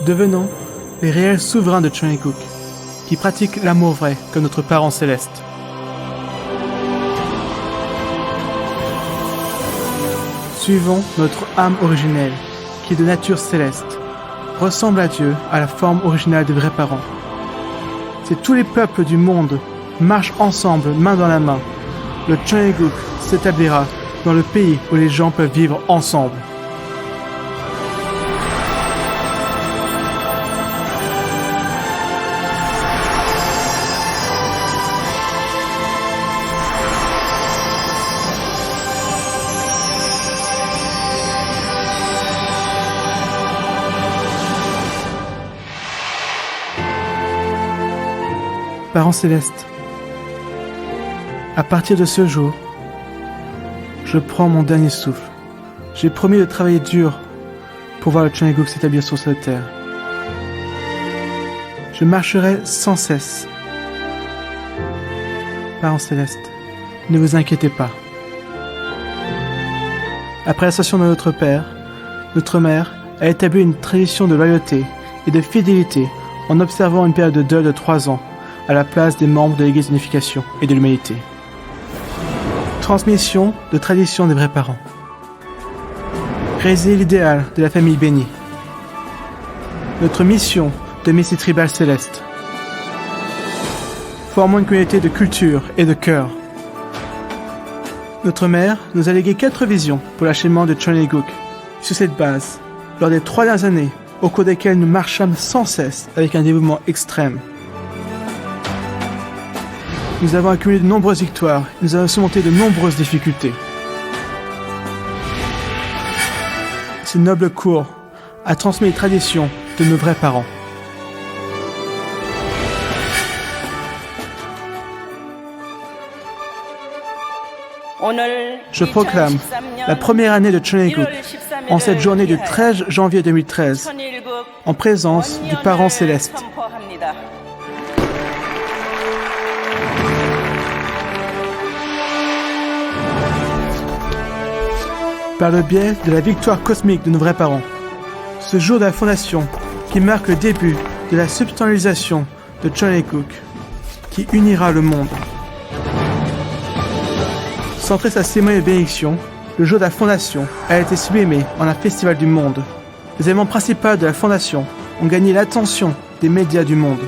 Devenons les réels souverains de Chungheung, qui pratiquent l'amour vrai comme notre parent céleste. Suivons notre âme originelle, qui est de nature céleste, ressemble à Dieu à la forme originale des vrais parents. Si tous les peuples du monde marchent ensemble, main dans la main, le Chungheung s'établira dans le pays où les gens peuvent vivre ensemble. Parents célestes, à partir de ce jour, je prends mon dernier souffle. J'ai promis de travailler dur pour voir le Chungheung s'établir sur cette terre. Je marcherai sans cesse. Parents célestes, ne vous inquiétez pas. Après l'ascension de notre Père, notre Mère a établi une tradition de loyauté et de fidélité en observant une période de deuil de 3 ans à la place des membres de l'Église d'unification et de l'humanité. Transmission de tradition des vrais parents. Réaliser l'idéal de la famille bénie. Notre mission de Messie tribale céleste. Formons une communauté de culture et de cœur. Notre mère nous a légué 4 visions pour l'achèvement de Chungheung. Sur cette base, lors des 3 dernières années, au cours desquelles nous marchâmes sans cesse avec un dévouement extrême, nous avons accumulé de nombreuses victoires, nous avons surmonté de nombreuses difficultés. Ce noble cours a transmis les traditions de nos vrais parents. Je proclame la première année de Chungheung en cette journée du 13 janvier 2013 en présence du Parent Céleste. Par le biais de la victoire cosmique de nos vrais parents. Ce jour de la fondation qui marque le début de la substantialisation de Chungheung qui unira le monde. Centré sa cérémonie de bénédiction, le jour de la fondation a été sublimé en un festival du monde. Les éléments principaux de la fondation ont gagné l'attention des médias du monde.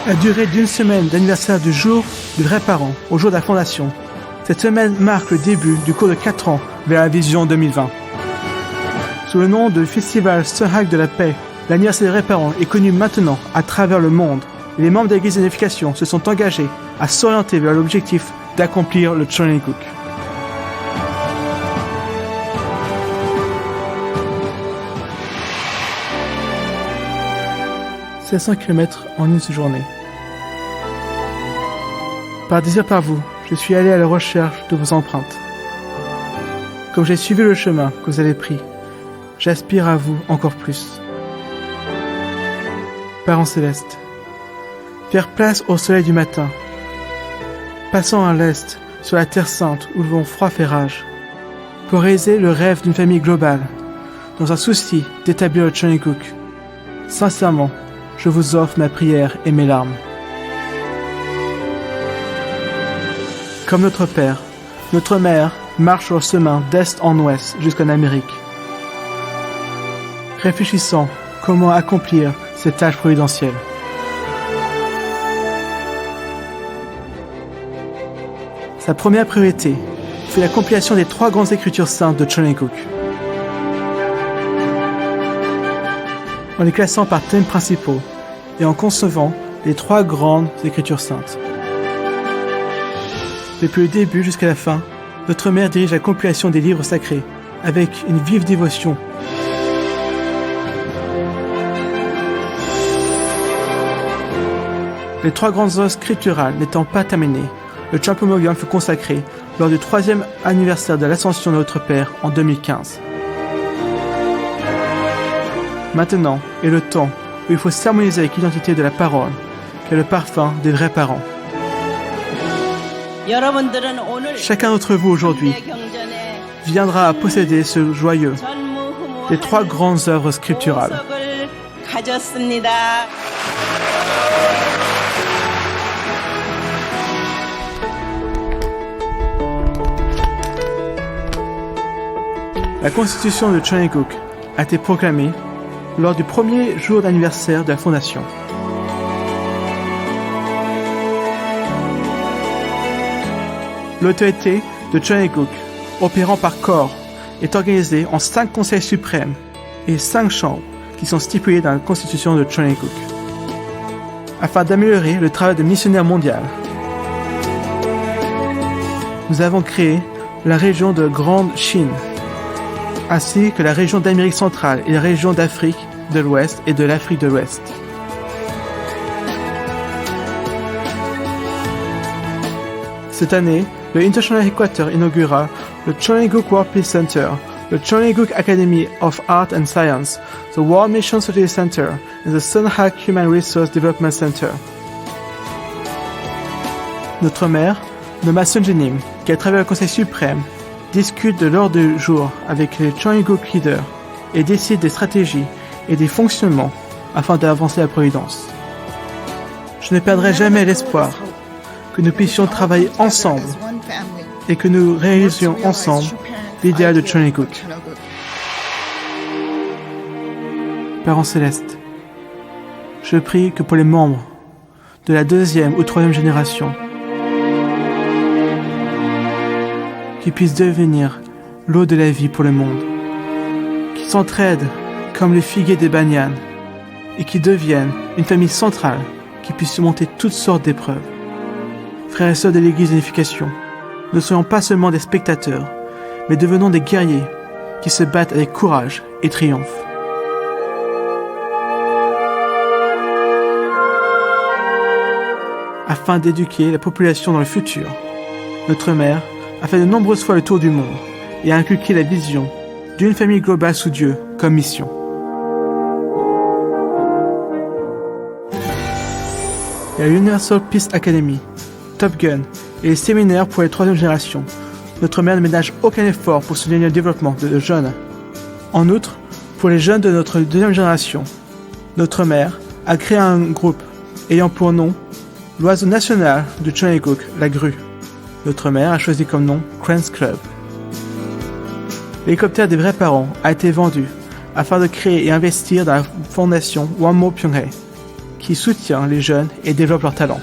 La durée d'une semaine d'anniversaire du jour du vrai parent au jour de la fondation. Cette semaine marque le début du cours de 4 ans vers la vision 2020. Sous le nom de Festival Chungheung de la paix, l'anniversaire des vrais parents est connu maintenant à travers le monde et les membres de l'Église d'unification se sont engagés à s'orienter vers l'objectif d'accomplir le Chungheung. « 700 km en une journée. Par désir par vous, je suis allé à la recherche de vos empreintes. Comme j'ai suivi le chemin que vous avez pris, j'aspire à vous encore plus. Parents célestes, faire place au soleil du matin, passant à l'est sur la terre sainte où le vent froid fait rage, pour réaliser le rêve d'une famille globale, dans un souci d'établir le Chungheung. Sincèrement, je vous offre ma prière et mes larmes. Comme notre Père, notre Mère marche sur le chemin d'est en ouest jusqu'en Amérique. Réfléchissant comment accomplir cette tâche providentielle. Sa première priorité fut la compilation des 3 grandes écritures saintes de Chungheung, en les classant par thèmes principaux et en concevant les 3 grandes écritures saintes. Depuis le début jusqu'à la fin, notre mère dirige la compilation des livres sacrés avec une vive dévotion. Les 3 grandes œuvres scripturales n'étant pas terminées, le Champomogam fut consacré lors du 3e anniversaire de l'ascension de notre Père en 2015. Maintenant est le temps où il faut s'harmoniser avec l'identité de la parole, qui est le parfum des vrais parents. Chacun d'entre vous aujourd'hui viendra à posséder ce joyeux des 3 grandes œuvres scripturales. La constitution de Cheongguk a été proclamée lors du premier jour d'anniversaire de la fondation. L'autorité de Cheongguk, opérant par corps, est organisée en 5 conseils suprêmes et 5 chambres qui sont stipulées dans la constitution de Cheongguk, afin d'améliorer le travail de missionnaire mondial. Nous avons créé la région de Grande Chine, ainsi que la région d'Amérique centrale et la région d'Afrique de l'Ouest et de l'Afrique de l'Ouest. Cette année, le International Headquarter inaugura le Cheongguk World Peace Center, le Cheongguk Academy of Art and Science, the World Mission Society Center et the Sonhak Human Resource Development Center. Notre maire, Noma Sunjinim, qui a travaillé au Conseil suprême, discute de l'ordre du jour avec les Cheongguk leaders et décide des stratégies et des fonctionnements afin d'avancer la Providence. Je ne perdrai jamais l'espoir que nous puissions travailler ensemble et que nous réalisions ensemble l'idéal de Cheongguk. Parents célestes, je prie que pour les membres de la 2e ou 3e génération, qui puissent devenir l'eau de la vie pour le monde, qui s'entraident comme les figuiers des banyanes et qui deviennent une famille centrale qui puisse surmonter toutes sortes d'épreuves. Frères et sœurs de l'Église d'Unification, ne soyons pas seulement des spectateurs, mais devenons des guerriers qui se battent avec courage et triomphe. Afin d'éduquer la population dans le futur, notre mère a fait de nombreuses fois le tour du monde et a inculqué la vision d'une famille globale sous Dieu comme mission. La Universal Peace Academy, Top Gun et les séminaires pour les 3e générations, notre mère ne ménage aucun effort pour soutenir le développement de jeunes. En outre, pour les jeunes de notre 2e génération, notre mère a créé un groupe ayant pour nom l'oiseau national de Cheongguk, la grue. Notre mère a choisi comme nom Cranes Club. L'hélicoptère des vrais parents a été vendu afin de créer et investir dans la fondation One More Pyonghae, qui soutient les jeunes et développe leurs talents.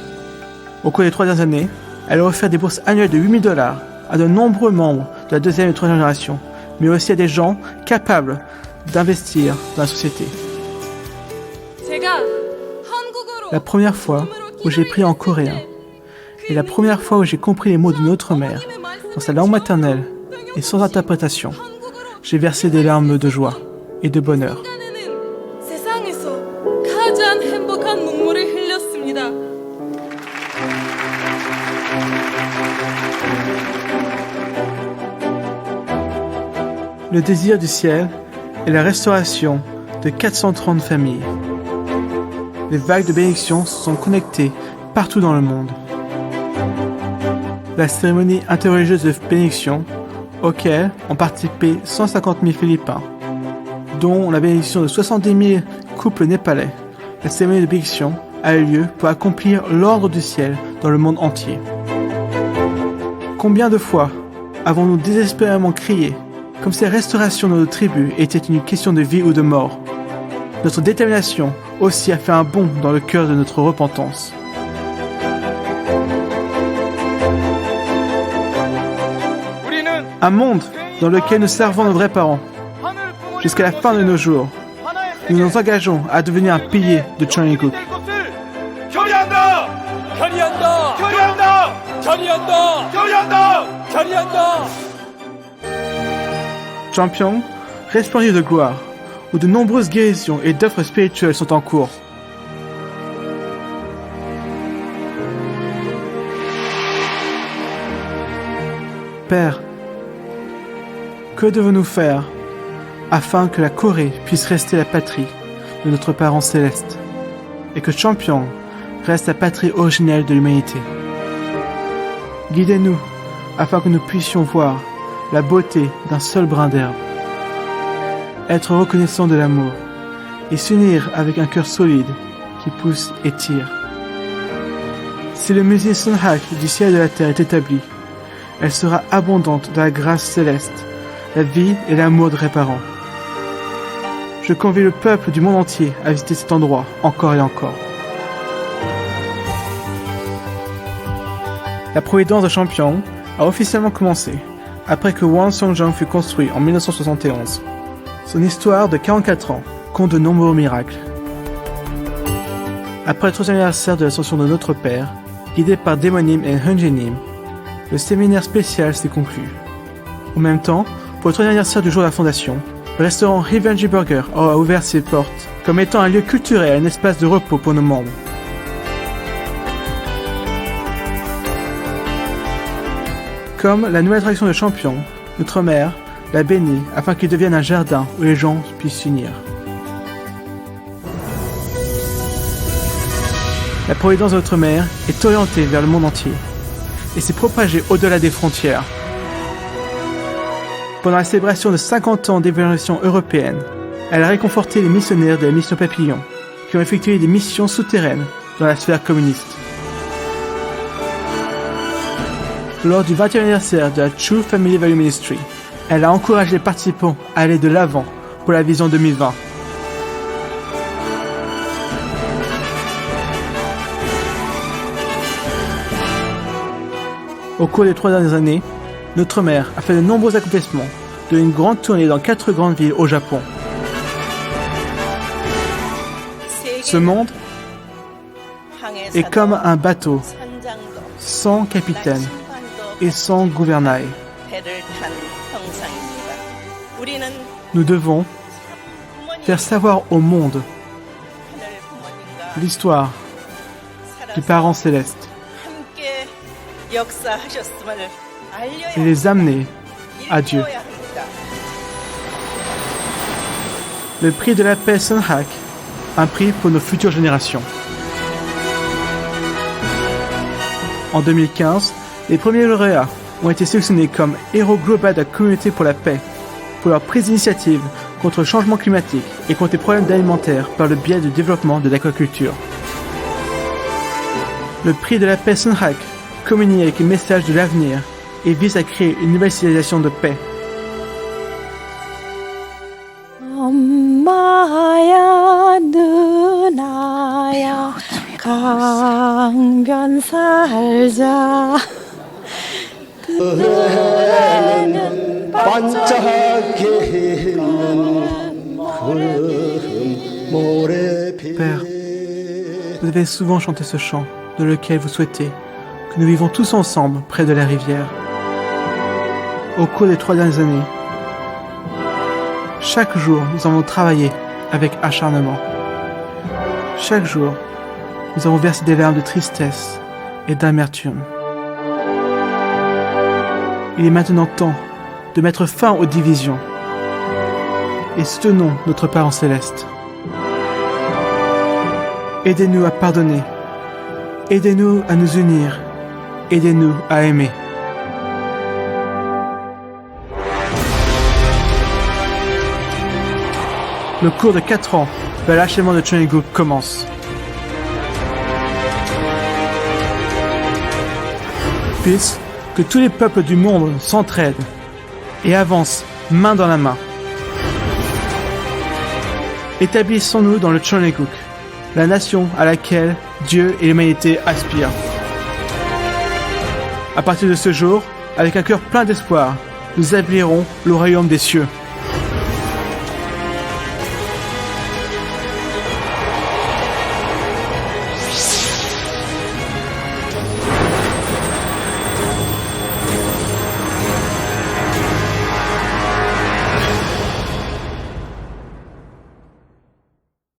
Au cours des 3 dernières années, elle a offert des bourses annuelles de $8,000 à de nombreux membres de la 2e et 3e génération, mais aussi à des gens capables d'investir dans la société. La première fois où j'ai prié en coréen, et la première fois où j'ai compris les mots de notre mère, dans sa langue maternelle et sans interprétation, j'ai versé des larmes de joie et de bonheur. Le désir du ciel est la restauration de 430 familles. Les vagues de bénédictions sont connectées partout dans le monde. La cérémonie interreligieuse de bénédiction, auquel ont participé 150 000 Philippins, dont la bénédiction de 70 000 couples népalais. La cérémonie de bénédiction a eu lieu pour accomplir l'ordre du ciel dans le monde entier. Combien de fois avons-nous désespérément crié, comme si la restauration de nos tribus était une question de vie ou de mort? Notre détermination aussi a fait un bond dans le cœur de notre repentance. Un monde dans lequel nous servons nos vrais parents. Jusqu'à la fin de nos jours, nous nous engageons à devenir un pilier de Cheongguk. Champion, resplendit de gloire, où de nombreuses guérisons et d'offres spirituelles sont en cours. Père, que devons-nous faire afin que la Corée puisse rester la patrie de notre parent céleste et que Champion reste la patrie originelle de l'humanité? Guidez-nous afin que nous puissions voir la beauté d'un seul brin d'herbe. être reconnaissant de l'amour et s'unir avec un cœur solide qui pousse et tire. Si le musée Sonhak du ciel et de la terre est établi, elle sera abondante de la grâce céleste, la vie et l'amour de réparants. Je convie le peuple du monde entier à visiter cet endroit encore et encore. La providence de Champion a officiellement commencé après que Wansongjang fut construit en 1971. Son histoire de 44 ans compte de nombreux miracles. Après le 3e anniversaire de l'ascension de Notre Père, guidé par Démonim et Hunjenim, le séminaire spécial s'est conclu. En même temps, pour le 3e anniversaire du jour de la fondation, le restaurant Revenge Burger a ouvert ses portes comme étant un lieu culturel et un espace de repos pour nos membres. Comme la nouvelle attraction de Champion, notre mère l'a béni afin qu'il devienne un jardin où les gens puissent s'unir. La providence de notre mère est orientée vers le monde entier et s'est propagée au-delà des frontières. Pendant la célébration de 50 ans d'évaluation européenne, elle a réconforté les missionnaires de la mission Papillon qui ont effectué des missions souterraines dans la sphère communiste. Lors du 20e anniversaire de la True Family Value Ministry, elle a encouragé les participants à aller de l'avant pour la vision 2020. Au cours des 3 dernières années, notre mère a fait de nombreux accomplissements, de une grande tournée dans 4 grandes villes au Japon. Ce monde est comme un bateau, sans capitaine et sans gouvernail. Nous devons faire savoir au monde l'histoire du Parent Céleste et les amener à Dieu. Le prix de la paix Sonhak, un prix pour nos futures générations. En 2015, les premiers lauréats ont été sélectionnés comme héros globaux de la communauté pour la paix, pour leur prise d'initiative contre le changement climatique et contre les problèmes alimentaires par le biais du développement de l'aquaculture. Le prix de la paix Sonhak communie avec les messages de l'avenir et vise à créer une nouvelle civilisation de paix. 엄마야 누나야 강변 살자 그대는 반짝이는 모래빛. Père, vous avez souvent chanté ce chant, dans lequel vous souhaitez que nous vivons tous ensemble près de la rivière. Au cours des 3 dernières années, chaque jour, nous avons travaillé avec acharnement. Chaque jour, nous avons versé des larmes de tristesse et d'amertume. Il est maintenant temps de mettre fin aux divisions et soutenons notre Parent Céleste. Aidez-nous à pardonner. Aidez-nous à nous unir. Aidez-nous à aimer. Le cours de 4 ans vers l'achèvement de Cheongguk commence. Puisse que tous les peuples du monde s'entraident et avancent main dans la main. Établissons-nous dans le Cheongguk, la nation à laquelle Dieu et l'humanité aspirent. À partir de ce jour, avec un cœur plein d'espoir, nous établirons le royaume des cieux.